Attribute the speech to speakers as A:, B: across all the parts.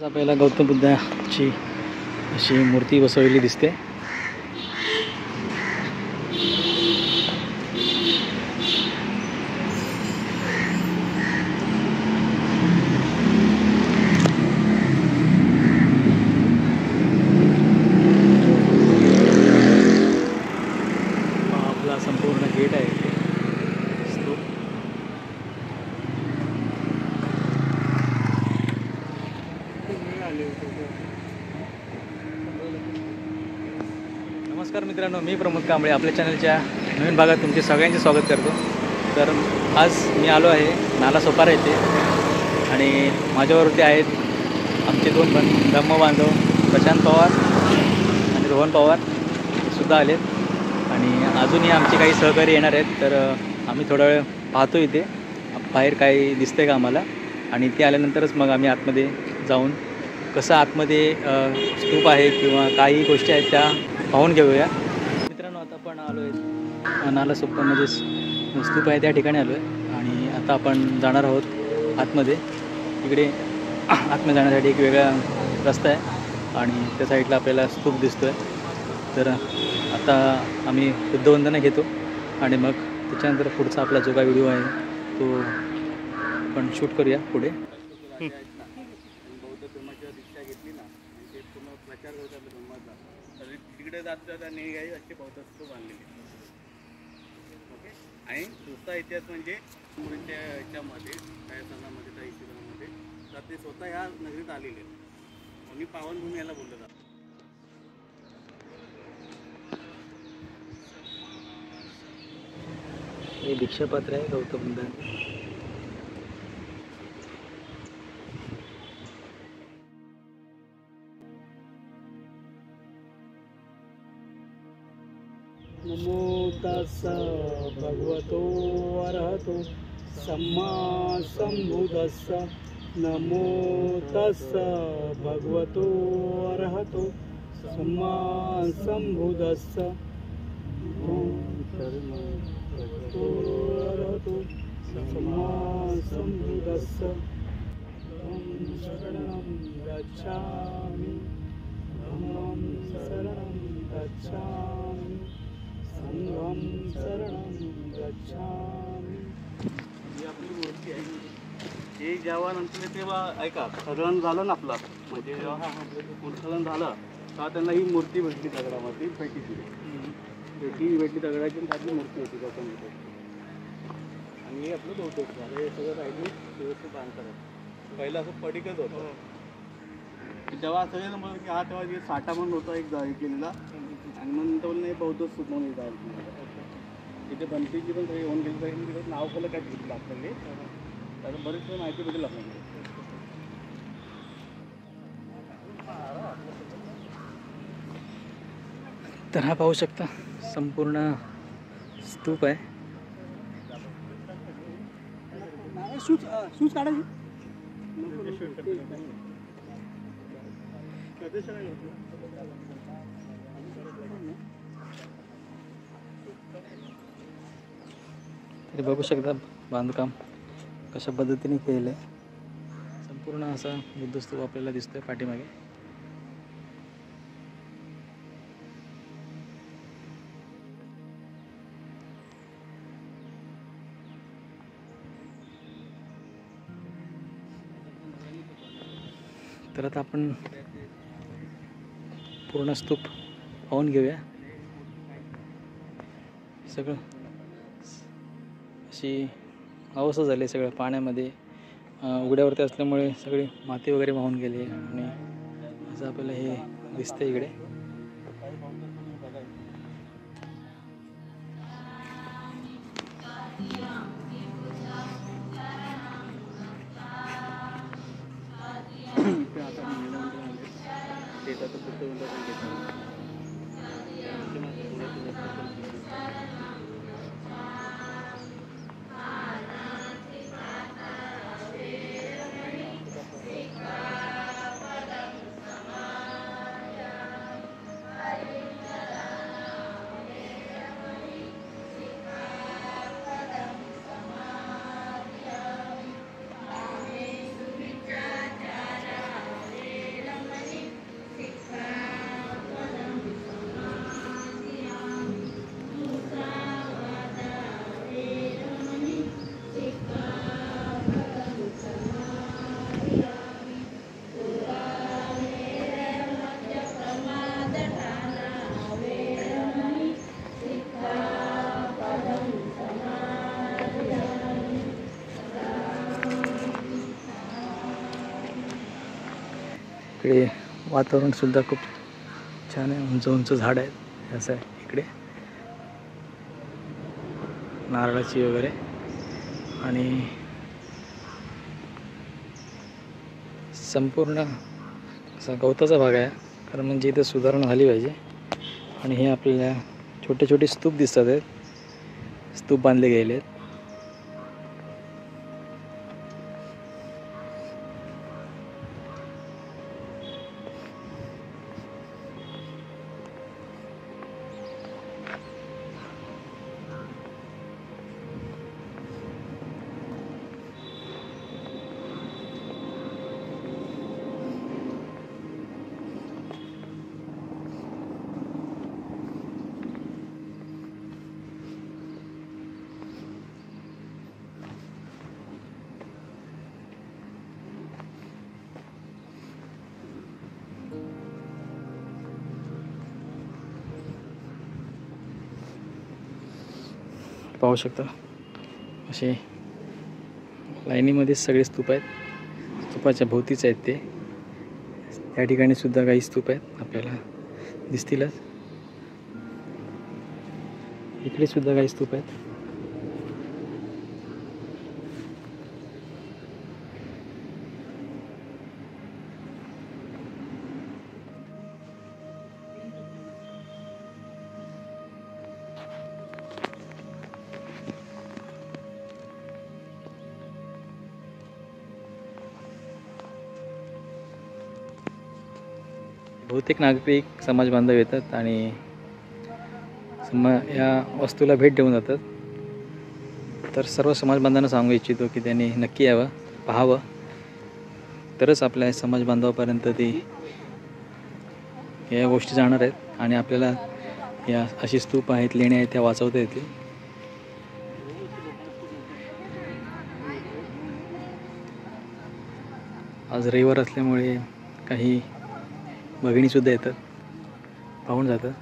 A: आपल्याला गौतम बुद्धाची अशी मूर्ती बसवलेली दिसते. आपला संपूर्ण गेट आहे इथे स्तूप. नमस्कार मित्रांनो, मी प्रमोद कांबळे आपल्या चॅनलच्या नवीन भागात तुमचे सगळ्यांचे स्वागत करतो. तर आज मी आलो आहे नालासोपारा येथे आणि माझ्यावरती आहेत आमचे दोन धम्मबांधव प्रशांत पवार आणि रोहन पवार सुद्धा आलेत आणि अजूनही आमचे काही सहकारी येणार आहेत. तर आम्ही थोडा वेळ पाहतो इथे बाहेर काही दिसतंय का आम्हाला, आणि ते आल्यानंतरच मग आम्ही आतमध्ये जाऊन कसं आतमध्ये स्तूप आहे किंवा काही गोष्टी आहेत त्या पाहून घेऊया. मित्रांनो, आता आपण आलो आहे नालासोपारामध्ये स्तूप आहे त्या ठिकाणी आलो आहे आणि आता आपण जाणार आहोत आतमध्ये. इकडे आतमध्ये जाण्यासाठी एक वेगळा रस्ता आहे आणि त्या साईडला आपल्याला स्तूप दिसतो आहे. तर आता आम्ही बुद्धवंदना घेतो आणि मग त्याच्यानंतर पुढचा आपला जो काही व्हिडिओ आहे तो आपण शूट करूया पुढे.
B: बौद्ध धर्माची दीक्षा घेतली ना, ते पूर्ण प्रचार करतात धर्माचा, तर तिकडे जातात आणि काही असे बौद्ध स्तूप बांधलेले. ओके. आणि दुसरा इतिहास म्हणजे मुलींच्या याच्यामध्ये काय सणामध्ये त्या इतिहासामध्ये तर ते स्वतः ह्या नगरीत आलेले आणि पावनभूमी याला बोललं जातं.
A: हे दीक्षापात्र आहे गौतम बुद्धांचे.
C: नमो तस्स भगवतो अरहतो सम्मा संबुद्धस्स. नमो तस्स भगवतो अरहतो सम्मा संबुद्धस्स. भगवतो अरहतो सम्मा संबुद्धस्स. शरणं गच्छामि, धम्मं शरणं गच्छामि, संघं शरणं गच्छामि.
B: ही आपली मूर्ती आहे. हे जेव्हा नंतर तेव्हा ऐका खनन झालं ना आपलं, म्हणजे जेव्हा उत्खनन झालं तेव्हा त्यांना ही मूर्ती भेटली दगडामध्ये, पेटी भेटली दगडाची आणि त्यातली मूर्ती होती गौतम बुद्धाची. आणि हे आपलं बौद्ध झालं. हे सगळं राहिली व्यवस्थित बांधतात. पहिलं असं पडिकच होतं. तेव्हा सगळे म्हणलं की हा तेव्हा जे साठा म्हणून होता एक केलेला, आणि मग नंतर बोलणं हे बौद्ध स्तूप म्हणून जाईल. तिथे बनतेची पण सगळी होऊन गेली पाहिजे. तिथं नाव फलं काय घेतलं आपल्याला, त्याचं बरेच माहिती भेटेल आपल्याला.
A: तर हा पाहू शकता संपूर्ण स्तूप आहे.
C: शूज काढायची.
A: तरी बघू शकता बांधकाम कशा पद्धतीने केलेलं आहे. संपूर्ण असा बुद्ध स्तूप आपल्याला दिसतोय पाठीमागे. तर आता आपण पूर्ण स्तूप पाहून घेऊया. सगळं अशी अवस्था झाली सगळं पाण्यामध्ये, उघड्यावरती असल्यामुळे सगळी माती वगैरे वाहून गेली आणि असं आपल्याला हे दिसतंय इकडे. इकडे वातावरणसुद्धा खूप छान आहे. उंच उंच झाड आहेत असं आहे इकडे, नारळाची वगैरे. आणि संपूर्ण असा गवताचा भाग आहे, कारण म्हणजे इथं सुधारणा झाली पाहिजे. आणि हे आपल्याला छोटे छोटे स्तूप दिसतात आहेत, स्तूप बांधले गेले आहेत. पाहू शकता असे लाईनीमध्येच सगळे स्तूप आहेत. स्तूपाच्या भोवतीच आहेत ते. त्या ठिकाणी सुद्धा काही स्तूप आहेत आपल्याला दिसतीलच. इकडे सुद्धा काही स्तूप आहेत. बहुतेक नागरिक समाज बांधव येतात आणि या वस्तूला भेट देऊन जातात. तर सर्व समाज बांधवांना सांगू इच्छितो की त्यांनी नक्की यावं, पाहावं, तरच आपल्या समाज बांधवापर्यंत ती या गोष्टी जाणार आहेत आणि आपल्याला या अशी स्तूप आहेत, लेणी आहेत, त्या वाचवता येतील. आज रविवार असल्यामुळे काही भगिनीसुद्धा येतात, पाहून जातात.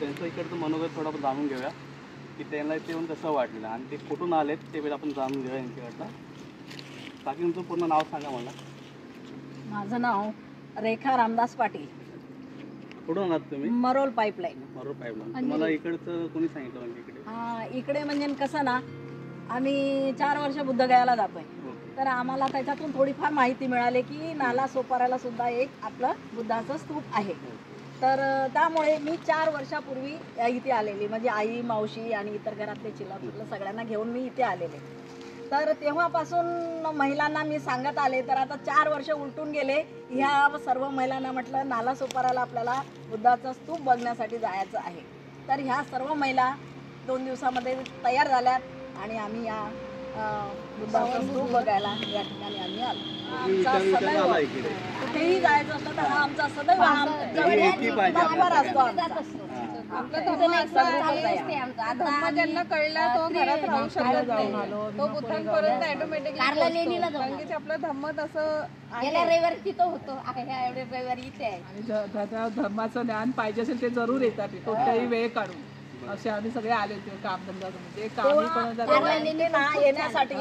B: त्यांचं इकडचं मनोगत थोडं आपण जाणून घेऊया की त्यांना ते येऊन कसं वाटलं आणि ते कुठून आलेत ते वेळ आपण जाणून घेऊया यांच्याकडनं. बाकी तुमचं पूर्ण नाव सांगा मला.
D: माझं नाव रेखा रामदास पाटील.
B: कुठून आलात तुम्ही?
D: मरोल पाईपलाईन.
B: मरोल पाईपलाईन. तुम्हाला इकडचं कोणी सांगितलं म्हणजे इकडे?
D: इकडे म्हणजे कसं ना, आम्ही 4 वर्ष बुद्धगयाला जातोय, तर आम्हाला त्याच्यातून थोडीफार माहिती मिळाली की नाला सोपाऱ्याला सुद्धा एक आपलं बुद्धाचं स्तूप आहे. तर त्यामुळे मी 4 वर्षापूर्वी इथे आलेली, म्हणजे आई, मावशी आणि इतर घरातले चिल्ला सगळ्यांना घेऊन मी इथे आलेले. तर तेव्हापासून महिलांना मी सांगत आले, तर आता 4 वर्ष उलटून गेले. ह्या सर्व महिलांना म्हटलं नाला सोपाऱ्याला आपल्याला बुद्धाचं स्तूप बघण्यासाठी जायचं आहे. तर ह्या सर्व महिला 2 दिवसामध्ये तयार झाल्यात आणि आम्ही या बुद्धाचं स्तूप बघायला या ठिकाणी आम्ही आलो. आमचा सदैव कुठेही जायचं असलं तर हा आमचा सदैव नंबर असतो आमचा.
E: आपला धम्म असा आहे, धम्म ज्यांना कळला तो घरात राहू शकत नाही, तो बुद्धांपर्यंत ऑटोमॅटिकली कारण की आपला धम्म तसं
D: गेल्या रविवारी तिथं होतो, ह्या एवढ्या रविवारी इथे आहे.
C: आणि ज्या धर्माचं ज्ञान पाहिजे असेल ते जरूर येतात, कोणत्याही वेळ काढून. असे आम्ही सगळे आले होते कामधंदा म्हणजे कामी पण
D: कार्यालयाने ना येण्यासाठी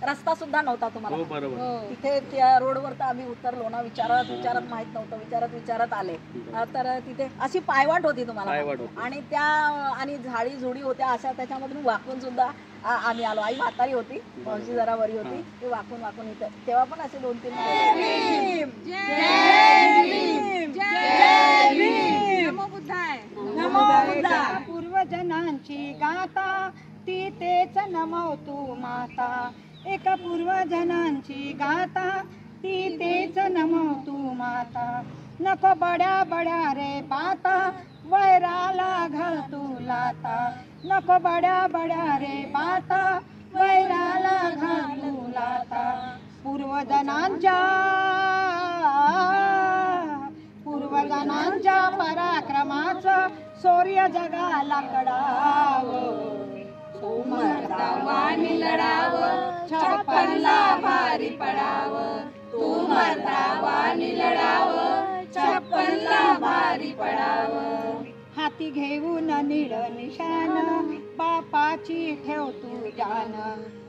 D: रस्ता सुद्धा नव्हता तुम्हाला.
B: हो बरोबर.
D: तिथे त्या रोडवर तर आम्ही उतरलो ना, विचारत माहित नव्हतं, विचारत आले. तर तिथे अशी पायवाट होती तुम्हाला, आणि त्या आणि झाडी झुडी होत्या अशा, त्याच्यामधून वाकून सुद्धा आम्ही आलो. आई म्हातारी होती, मावशी जरा बरी होती, ती वाकून इथे तेव्हा पण असे 2-3
F: पूर्वजनांची गाथा ती तेच नमवतू माता, एका पूर्वजनांची गाथा ती तेच नमवतू माता. नको बड्या बड्या रे पाता वैराला घालतू लाता, नको बड्या बड्या रे पाता वैराला घालतू लाता. पूर्वजनांच्या पराक्रमाचं शौर्य जगाला कळावं. मर्दावानी लढावं, छप्पनला भारी पडावं. तू मर्दावानी लढावं, छप्पनला भारी पडावं. हाती घेऊन निळ निशान बापाची ठेव तू जान,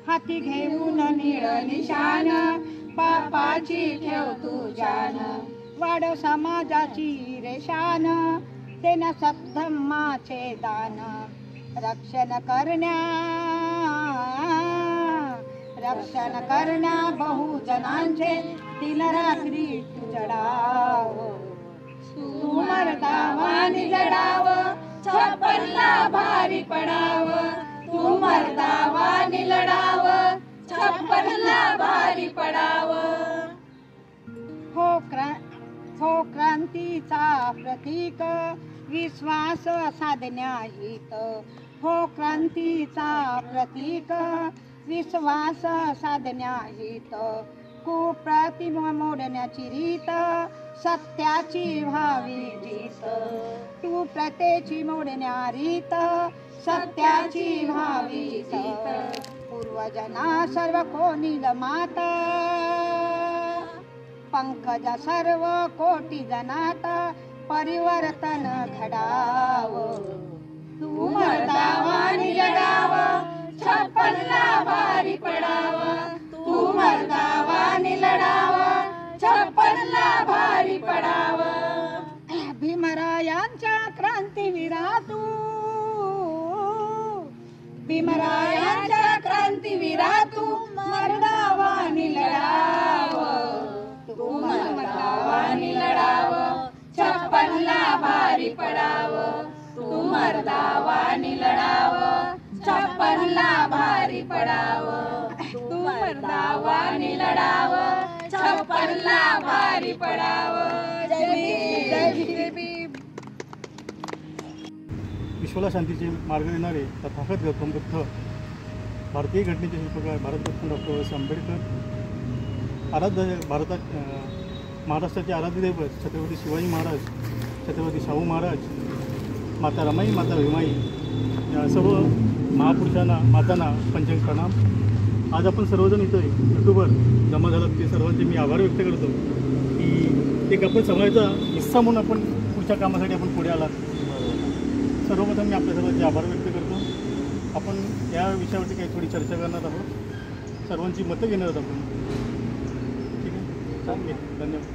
F: हाती घेऊन निळ निशान बापाची ठेव तू जान. वाढव समाजाची रेशान देण्या सद्धम्माचे दान. रक्षण करण्या बहुजनांचे दिन रात्री तू जडाव. तू मर्दावानी लढाव, छप्पनला भारी पडाव. तू मर्दावानी लढाव, छप्पनला भारी पडाव. हो क्रांतीचा प्रतीक विश्वास साधण्याहित. हो क्रांतीचा प्रतीक विश्वास साधण्याहित. कुप्रतिमा मोडण्याची रीत सत्याची व्हावी जीत. तू प्रतेची मोडण्या रीत सत्याची व्हावी जीत. पूर्वजना सर्व कोणी मात, पंकज सर्व कोटी जनात परिवर्तन घडाव. तू मर्दावानी लढाव, छप्पनला भारी पडाव. तू मर्दावानी लढाव, छप्पनला भारी पडाव. भीमरायांच्या क्रांतीवीरातू, भीमरायांच्या क्रांतीवीरातू मर्दावानी लढाव. तू मर्दावानी लढाव, छप्पनला भारी पडाव. तू मर्दावानी लढाव, छप्पनला भारी पडाव. तू मर्दावानी लढाव, छप्पनला भारी पडाव. जय भीम.
G: विश्वाला शांतीचे मार्ग देणारे तथागत गौतम बुद्ध, भारतीय घटनेचे शिल्पकार भारतरत्न डॉक्टर बाबासाहेब आंबेडकर, महाराष्ट्राचे आराध्य दैवत छत्रपती शिवाजी महाराज, छत्रपती शाहू महाराज, माता रमाई, माता भीमाई या सर्व महापुरुषांना, मातांना पंचांग प्रणाम. आज आपण सर्वजण इथं यूट्यूबवर जमा झालात ते सर्वांचे मी आभार व्यक्त करतो की एक आपण समाजाचा हिस्सा म्हणून आपण पुढच्या कामासाठी आपण पुढे आलात. सर्वप्रथम मी आपल्या सर्वांचे आभार व्यक्त करतो. आपण या विषयावरती काही थोडी चर्चा करणार आहोत, सर्वांची मतं घेणार आहोत आपण. ठीक आहे, चालेल, धन्यवाद.